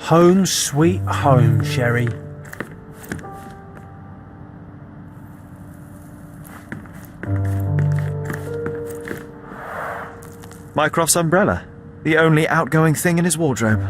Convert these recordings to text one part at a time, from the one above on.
Home sweet home, Sherry. Mycroft's umbrella, the only outgoing thing in his wardrobe.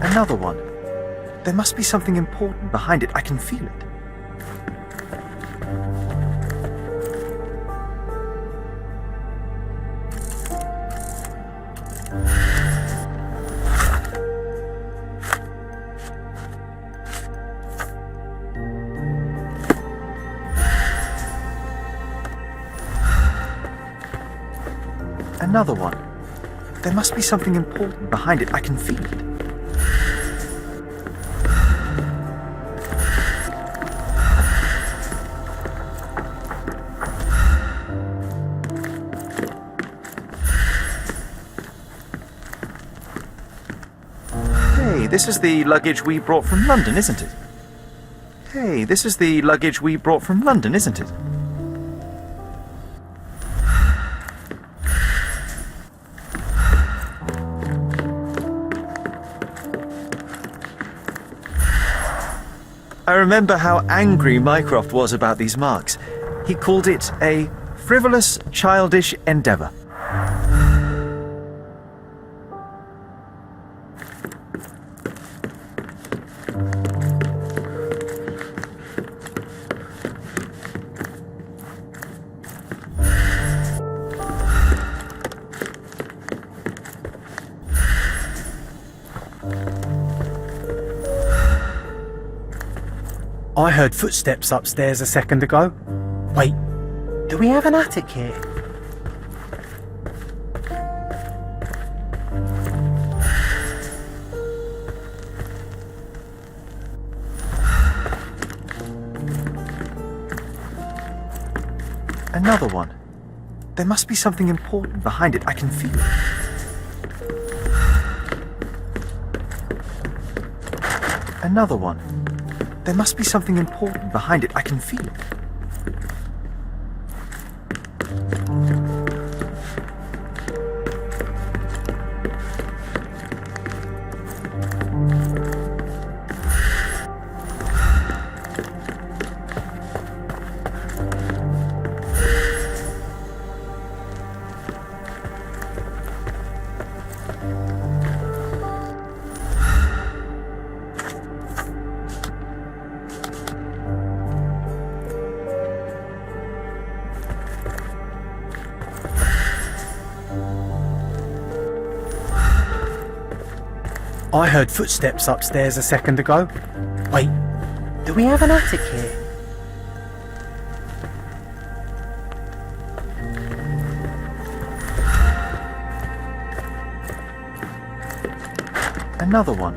Another one. There must be something important behind it. I can feel it. Another one. There must be something important behind it. I can feel it. This is the luggage we brought from London, isn't it? Hey, this is the luggage we brought from London, isn't it? I remember how angry Mycroft was about these marks. He called it a frivolous, childish endeavour. I heard footsteps upstairs a second ago. Wait, do we have an attic here? Another one. There must be something important behind it. I can feel it. Another one. There must be something important behind it. I can feel it. I heard footsteps upstairs a second ago. Wait, do we have an attic here? Another one.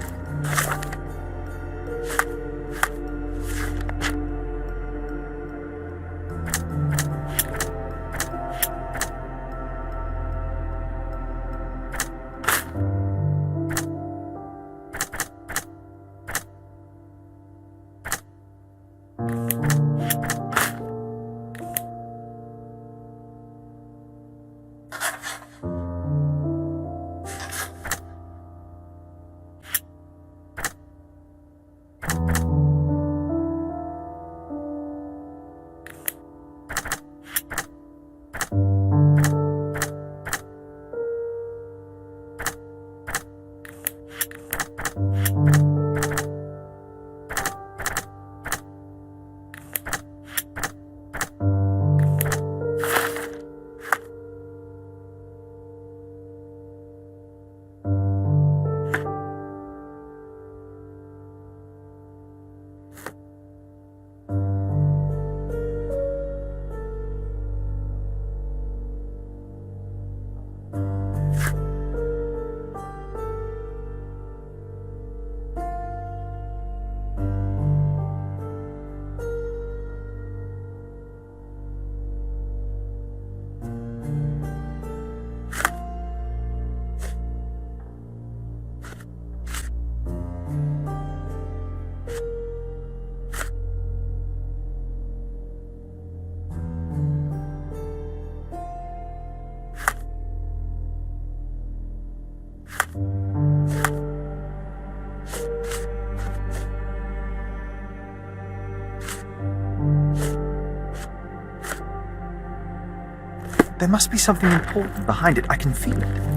There must be something important behind it. I can feel it.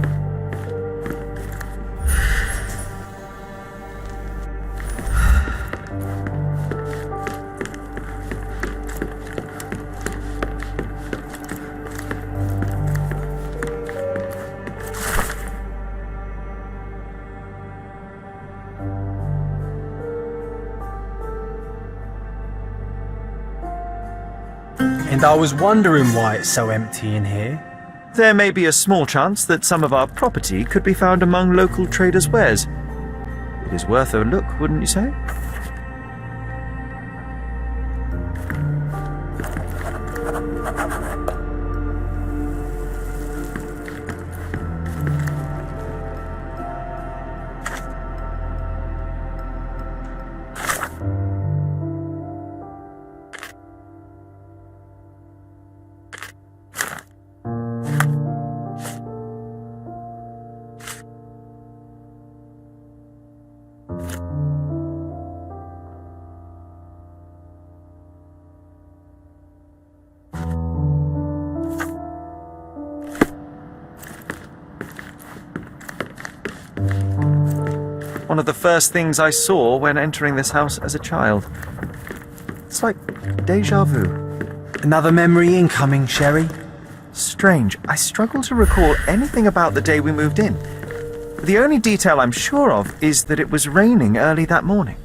And I was wondering why it's so empty in here. There may be a small chance that some of our property could be found among local traders' wares. It is worth a look, wouldn't you say? One of the first things I saw when entering this house as a child. It's like déjà vu. Another memory incoming, Sherry. Strange. I struggle to recall anything about the day we moved in. The only detail I'm sure of is that it was raining early that morning.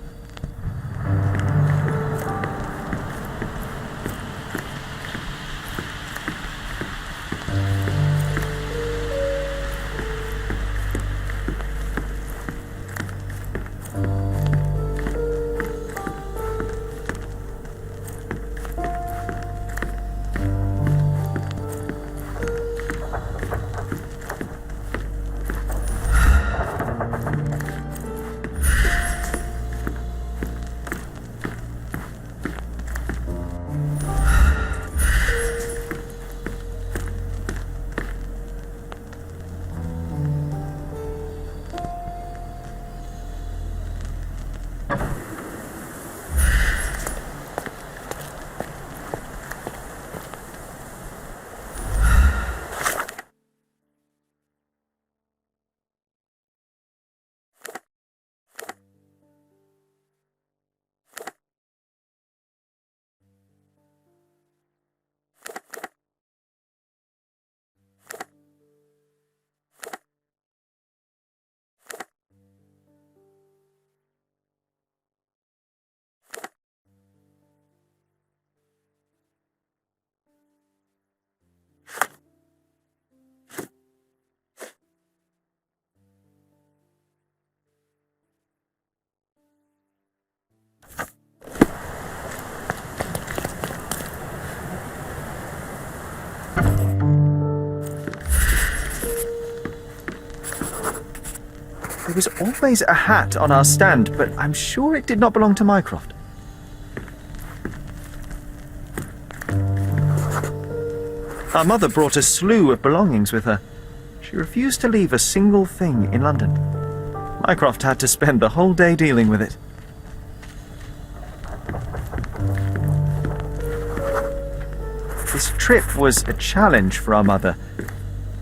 There was always a hat on our stand, but I'm sure it did not belong to Mycroft. Our mother brought a slew of belongings with her. She refused to leave a single thing in London. Mycroft had to spend the whole day dealing with it. This trip was a challenge for our mother.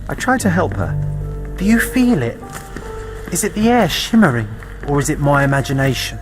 I tried to help her. Do you feel it? Is it the air shimmering, or is it my imagination?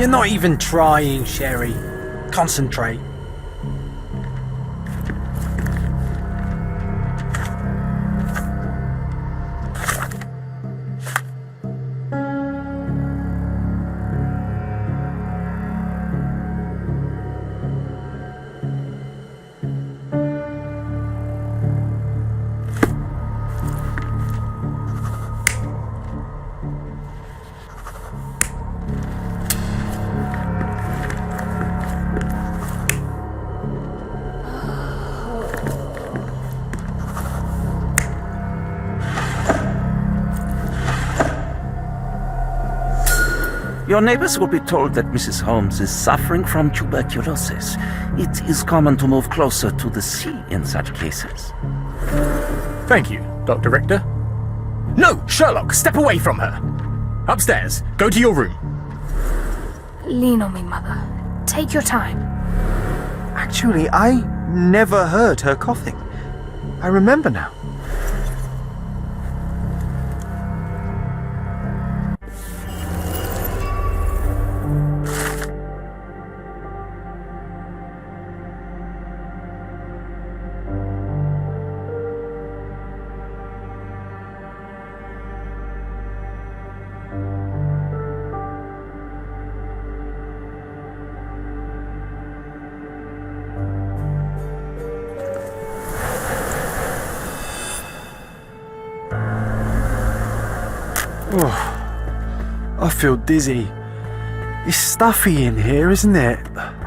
You're not even trying, Sherry. Concentrate. Your neighbors will be told that Mrs. Holmes is suffering from tuberculosis. It is common to move closer to the sea in such cases. Thank you, Dr. Richter. No, Sherlock, step away from her. Upstairs, go to your room. Lean on me, Mother. Take your time. Actually, I never heard her coughing. I remember now. I feel dizzy. It's stuffy in here, isn't it?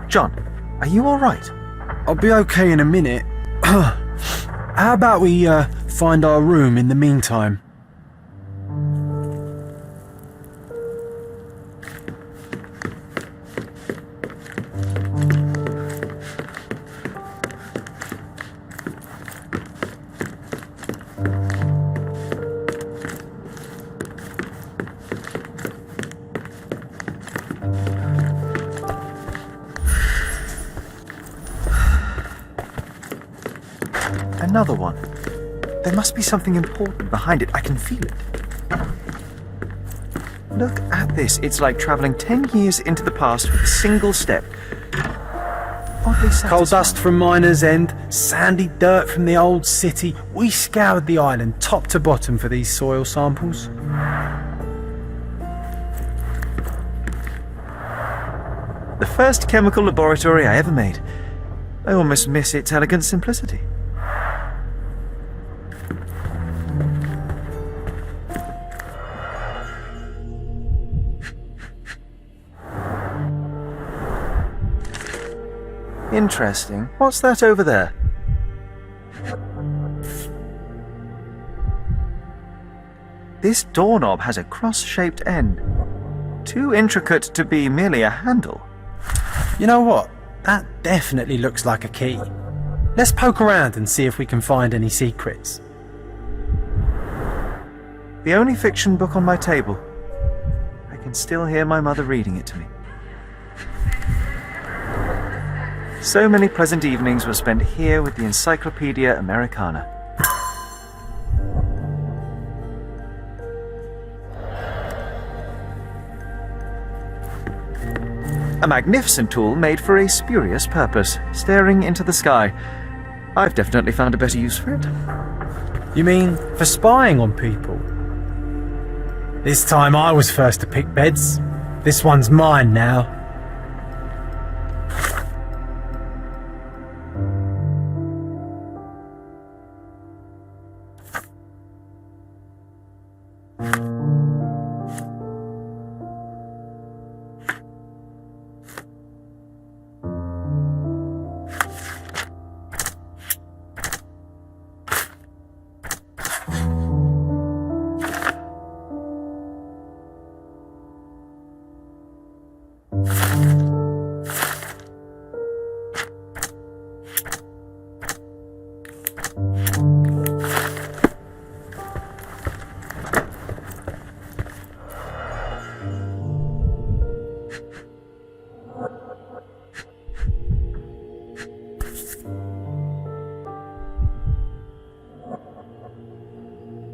John, are you all right? I'll be okay in a minute. How about we find our room in the meantime? Another one. There must be something important behind it. I can feel it. Look at this. It's like traveling 10 years into the past with a single step. Oddly satisfying. Coal dust from Miner's End, sandy dirt from the old city. We scoured the island top to bottom for these soil samples. The first chemical laboratory I ever made. I almost miss its elegant simplicity. Interesting. What's that over there? This doorknob has a cross-shaped end. Too intricate to be merely a handle. You know what? That definitely looks like a key. Let's poke around and see if we can find any secrets. The only fiction book on my table. I can still hear my mother reading it to me. So many pleasant evenings were spent here with the Encyclopedia Americana. A magnificent tool made for a spurious purpose, staring into the sky. I've definitely found a better use for it. You mean for spying on people? This time I was first to pick beds. This one's mine now.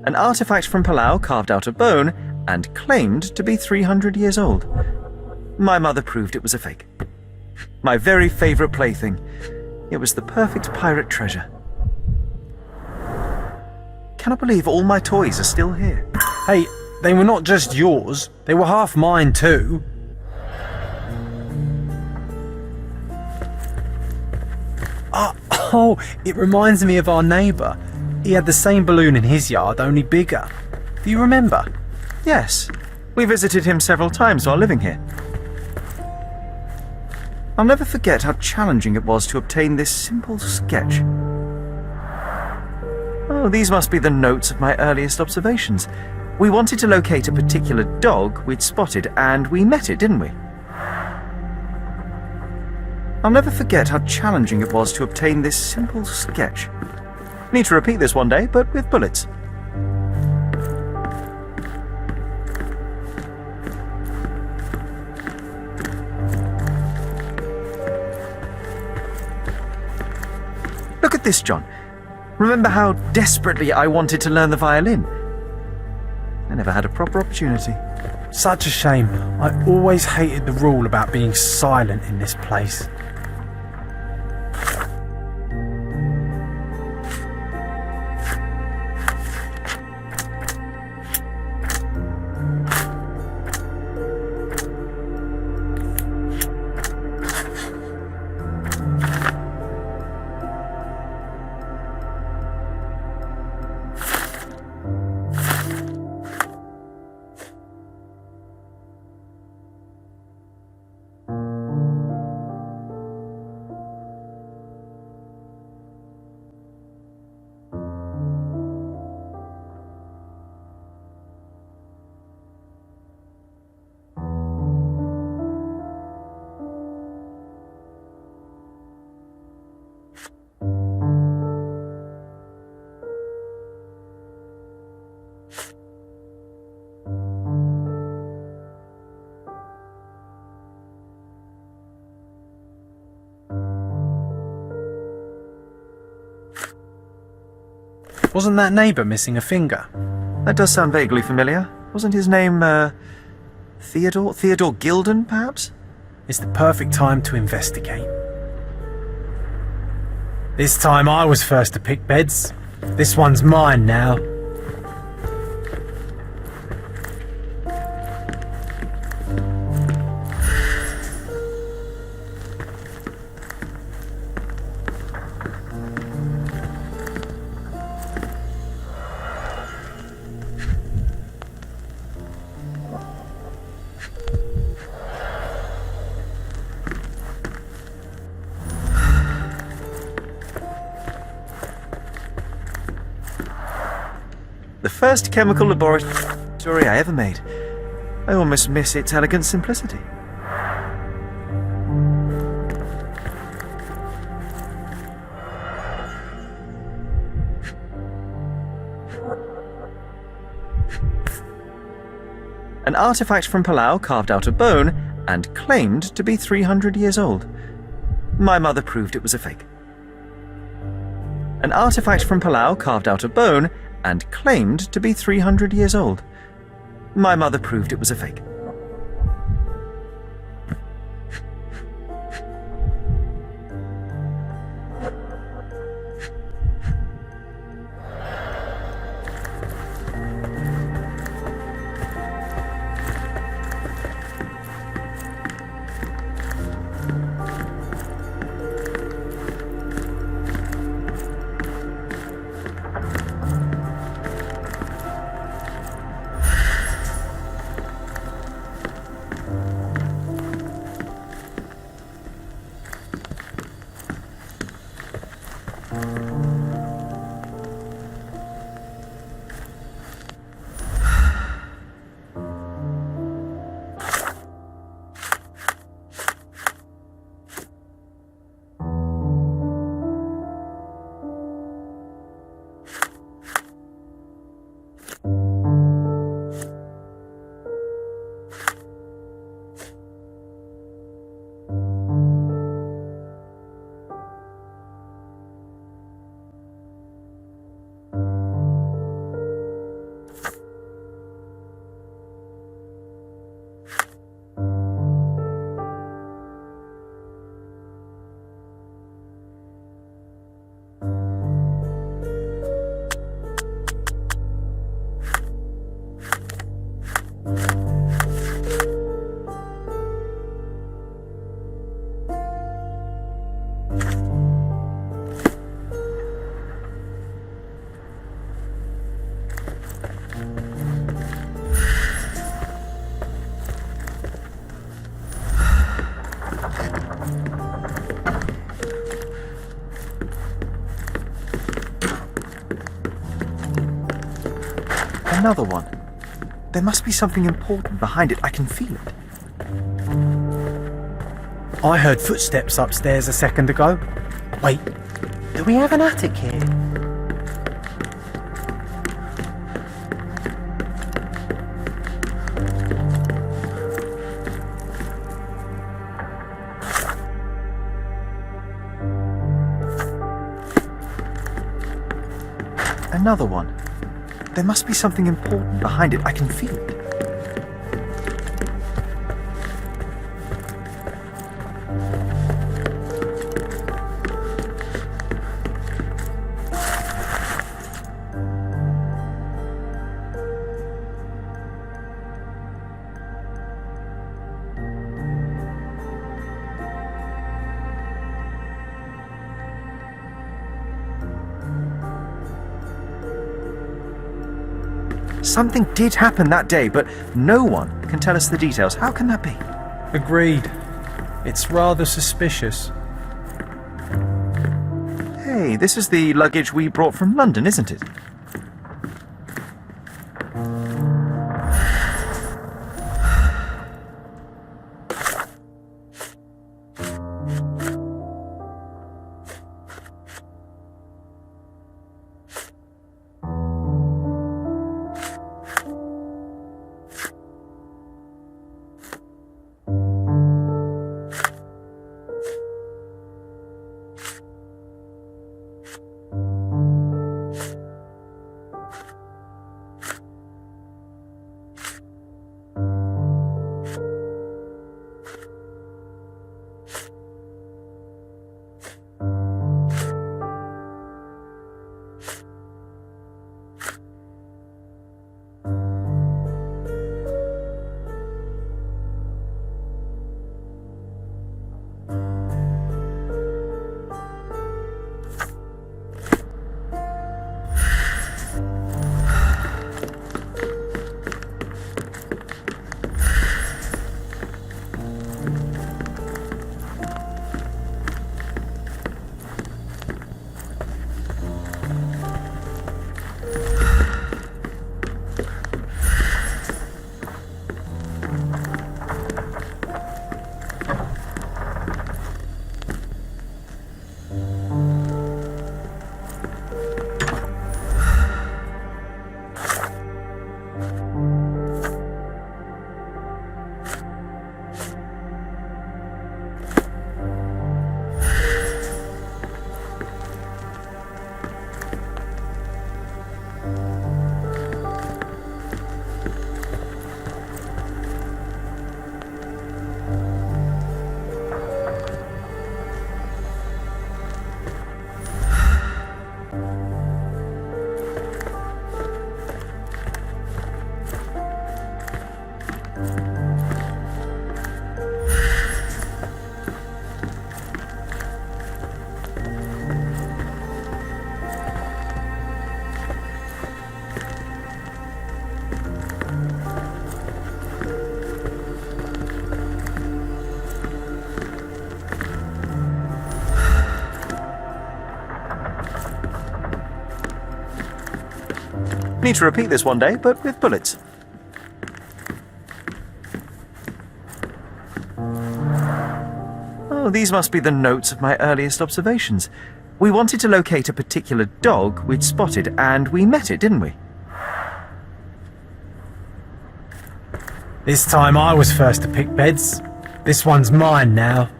An artifact from Palau carved out of bone and claimed to be 300 years old. My mother proved it was a fake. My very favourite plaything. It was the perfect pirate treasure. Cannot believe all my toys are still here. Hey, they were not just yours, they were half mine too. Oh, it reminds me of our neighbour. He had the same balloon in his yard, only bigger. Do you remember? Yes, we visited him several times while living here. I'll never forget how challenging it was to obtain this simple sketch. Oh, these must be the notes of my earliest observations. We wanted to locate a particular dog we'd spotted, and we met it, didn't we? I'll never forget how challenging it was to obtain this simple sketch. Need to repeat this one day, but with bullets. Look at this, John. Remember how desperately I wanted to learn the violin? I never had a proper opportunity. Such a shame. I always hated the rule about being silent in this place. Wasn't that neighbour missing a finger? That does sound vaguely familiar. Wasn't his name, Theodore? Theodore Gilden, perhaps? It's the perfect time to investigate. This time I was first to pick beds. This one's mine now. The first chemical laboratory I ever made. I almost miss its elegant simplicity. An artifact from Palau carved out of bone and claimed to be 300 years old. My mother proved it was a fake. An artifact from Palau carved out of bone and claimed to be 300 years old. My mother proved it was a fake. Another one. There must be something important behind it. I can feel it. I heard footsteps upstairs a second ago. Wait, do we have an attic here? Another one. There must be something important behind it. I can feel it. Something did happen that day, but no one can tell us the details. How can that be? Agreed. It's rather suspicious. Hey, this is the luggage we brought from London, isn't it? Need to repeat this one day, but with bullets. Oh, these must be the notes of my earliest observations. We wanted to locate a particular dog we'd spotted, and we met it, didn't we? This time I was first to pick beds. This one's mine now.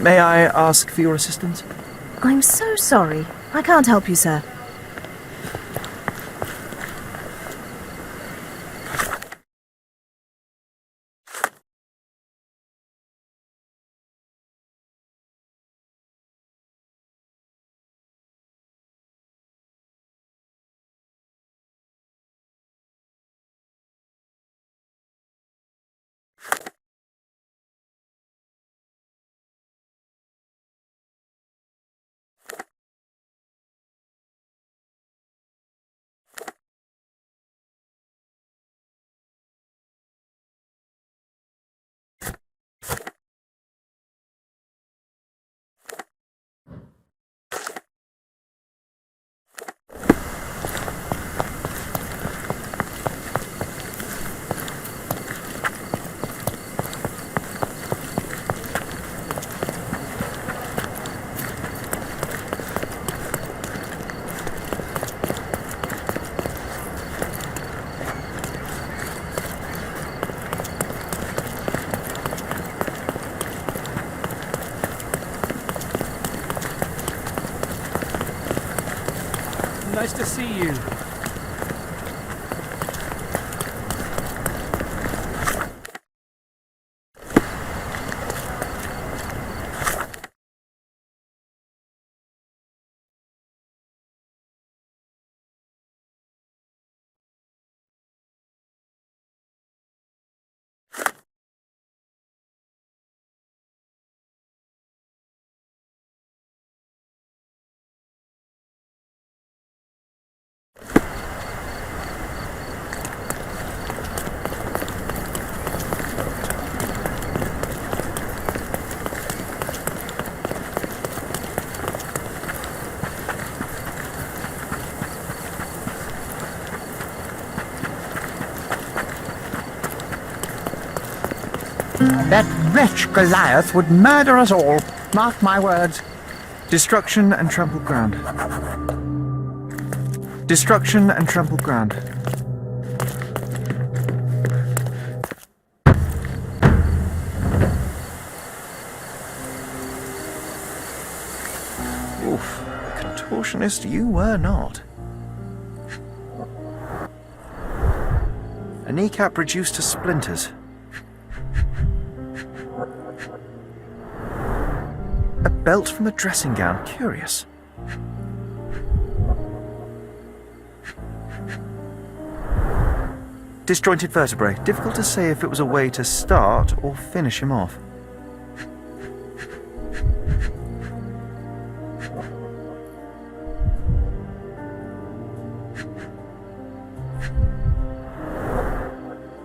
May I ask for your assistance? I'm so sorry. I can't help you, sir. Nice to see you. That wretch Goliath would murder us all. Mark my words. Destruction and trampled ground. Destruction and trampled ground. Oof, a contortionist you were not. A kneecap reduced to splinters. A belt from a dressing gown. Curious. Disjointed vertebrae. Difficult to say if it was a way to start or finish him off.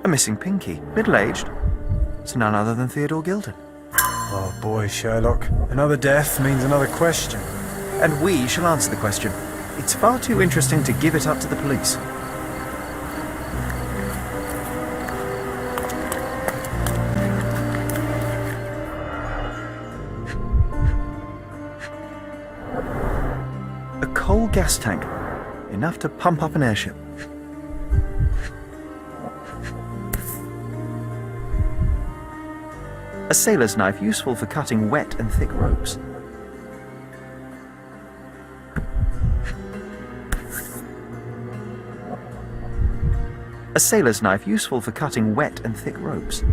A missing pinky. Middle-aged. It's none other than Theodore Gilden. Oh boy, Sherlock. Another death means another question. And we shall answer the question. It's far too interesting to give it up to the police. A coal gas tank. Enough to pump up an airship. A sailor's knife useful for cutting wet and thick ropes. A sailor's knife useful for cutting wet and thick ropes.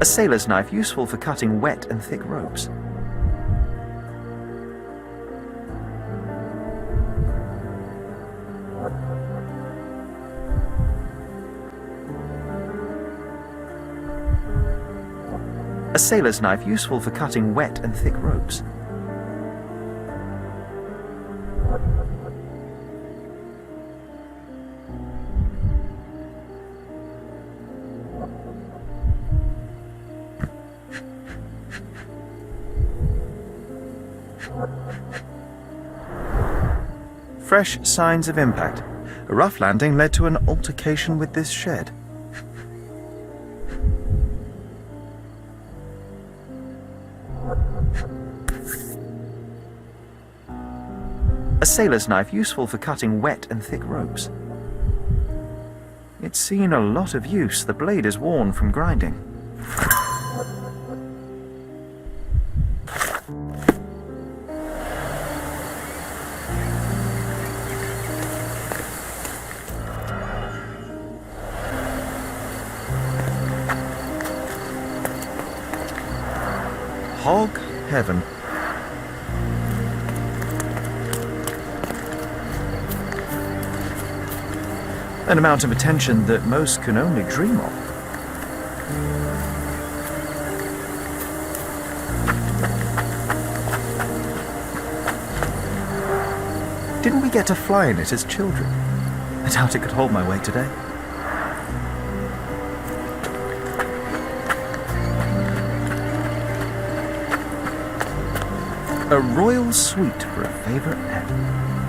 A sailor's knife useful for cutting wet and thick ropes. A sailor's knife useful for cutting wet and thick ropes. Fresh signs of impact. A rough landing led to an altercation with this shed. A sailor's knife useful for cutting wet and thick ropes. It's seen a lot of use. The blade is worn from grinding. Hog heaven. An amount of attention that most can only dream of. Didn't we get to fly in it as children? I doubt it could hold my weight today. A royal suite for a favourite pet.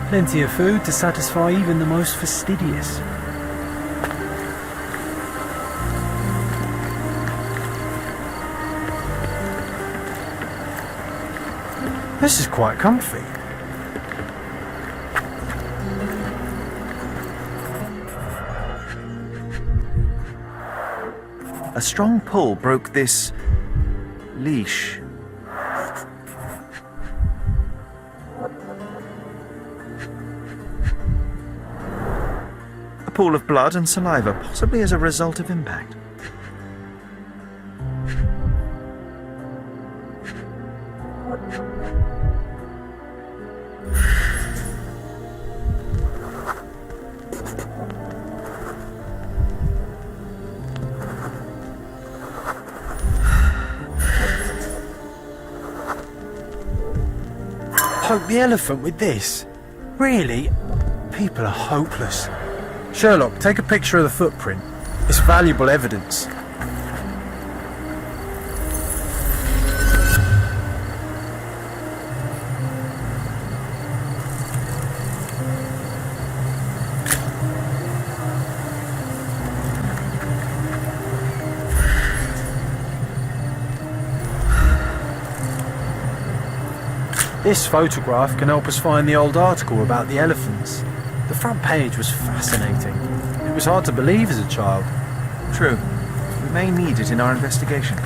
Plenty of food to satisfy even the most fastidious. This is quite comfy. A strong pull broke this leash. A pool of blood and saliva, possibly as a result of impact. Poke the elephant with this? Really? People are hopeless. Sherlock, take a picture of the footprint. It's valuable evidence. This photograph can help us find the old article about the elephants. The front page was fascinating. It was hard to believe as a child. True. We may need it in our investigation.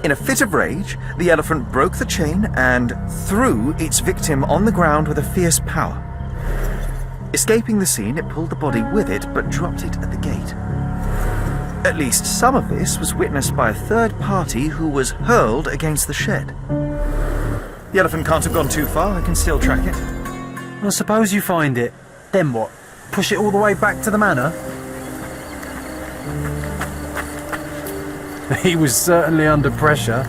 In a fit of rage, the elephant broke the chain and threw its victim on the ground with a fierce power. Escaping the scene, it pulled the body with it, but dropped it at the gate. At least some of this was witnessed by a third party who was hurled against the shed. The elephant can't have gone too far. I can still track it. Well, suppose you find it. Then what? Push it all the way back to the manor? He was certainly under pressure.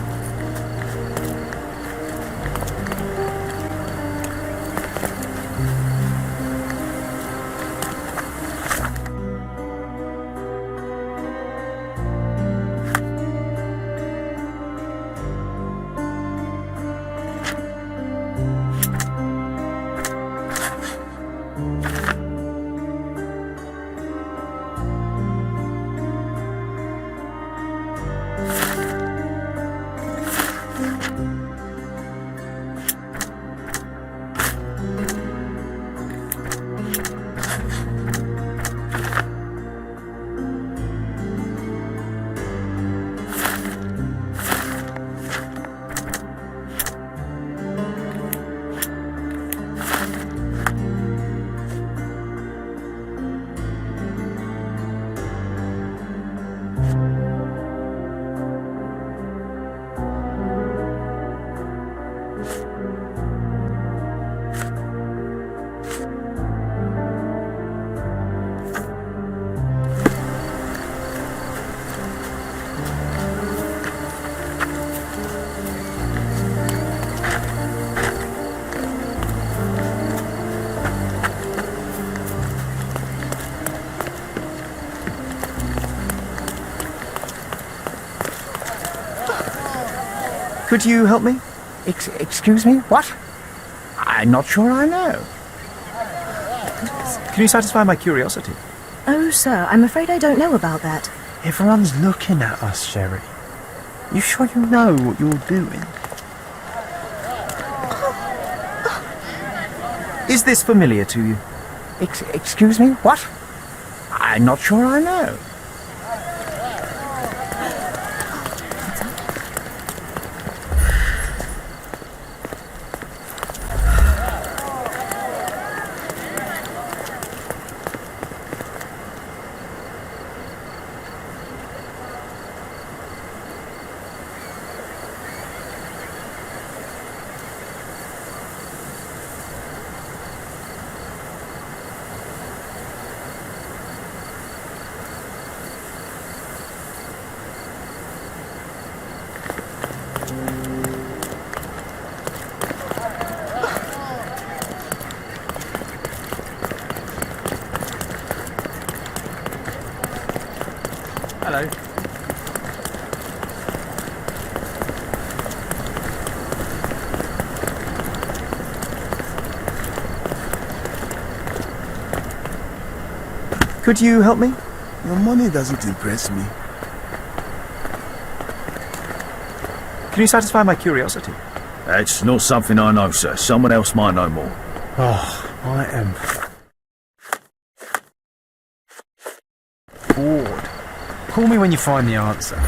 Could you help me? Excuse me? What? I'm not sure I know. Can you satisfy my curiosity? Oh, sir, I'm afraid I don't know about that. Everyone's looking at us, Sherry. You sure you know what you're doing? Is this familiar to you? Excuse me? What? I'm not sure I know. Could you help me? Your money doesn't impress me. Can you satisfy my curiosity? That's not something I know, sir. Someone else might know more. Oh, I am bored. Call me when you find the answer.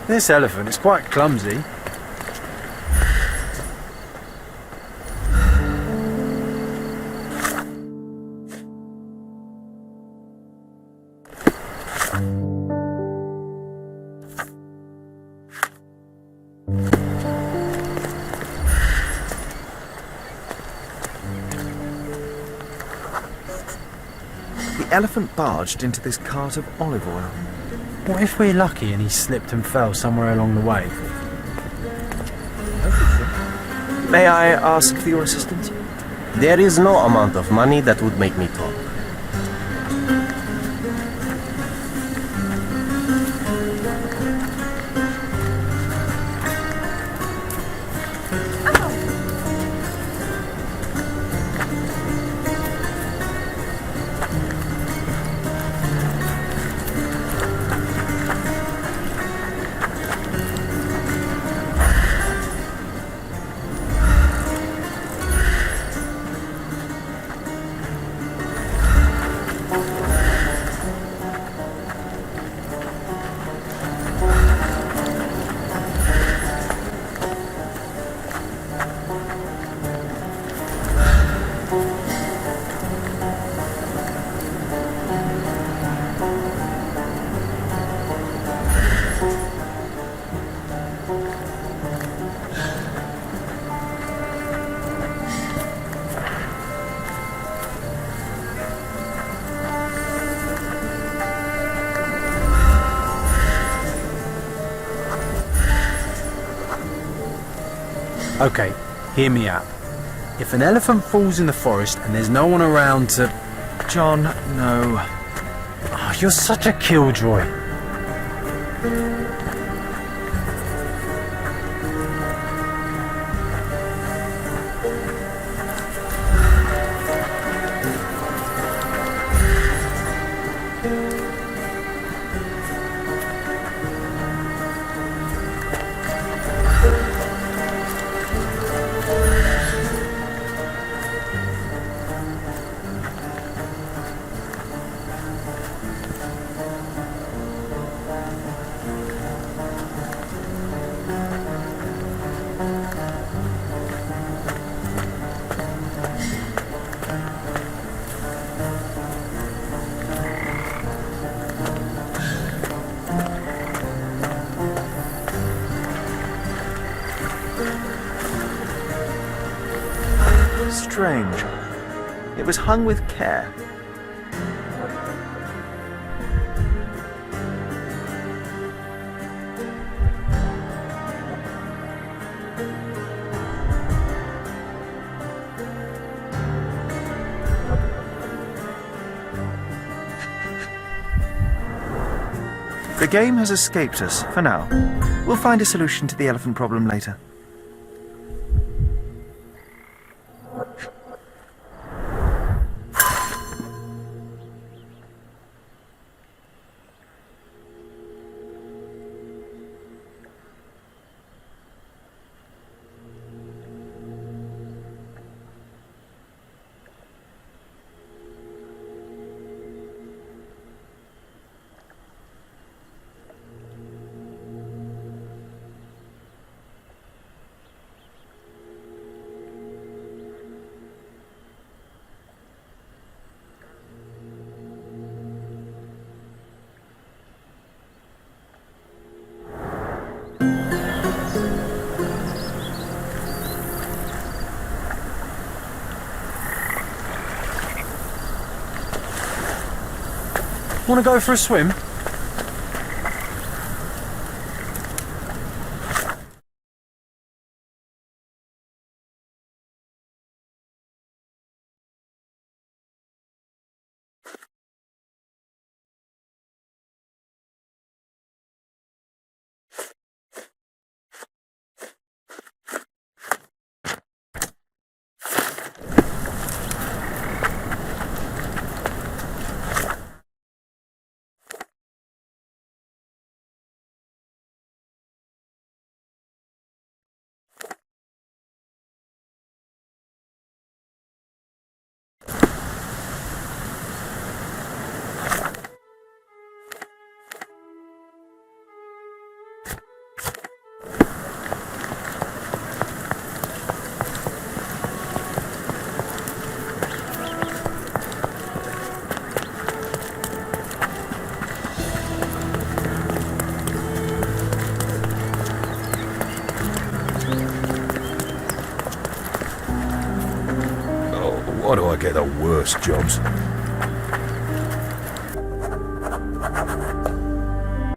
This elephant is quite clumsy. The elephant barged into this cart of olive oil. What if we're lucky and he slipped and fell somewhere along the way? May I ask for your assistance? There is no amount of money that would make me talk. Okay, hear me out. If an elephant falls in the forest and there's no one around to... John, no. Oh, you're such a killjoy. Strange. It was hung with care. The game has escaped us, for now. We'll find a solution to the elephant problem later. Want to go for a swim? Why do I get the worst jobs?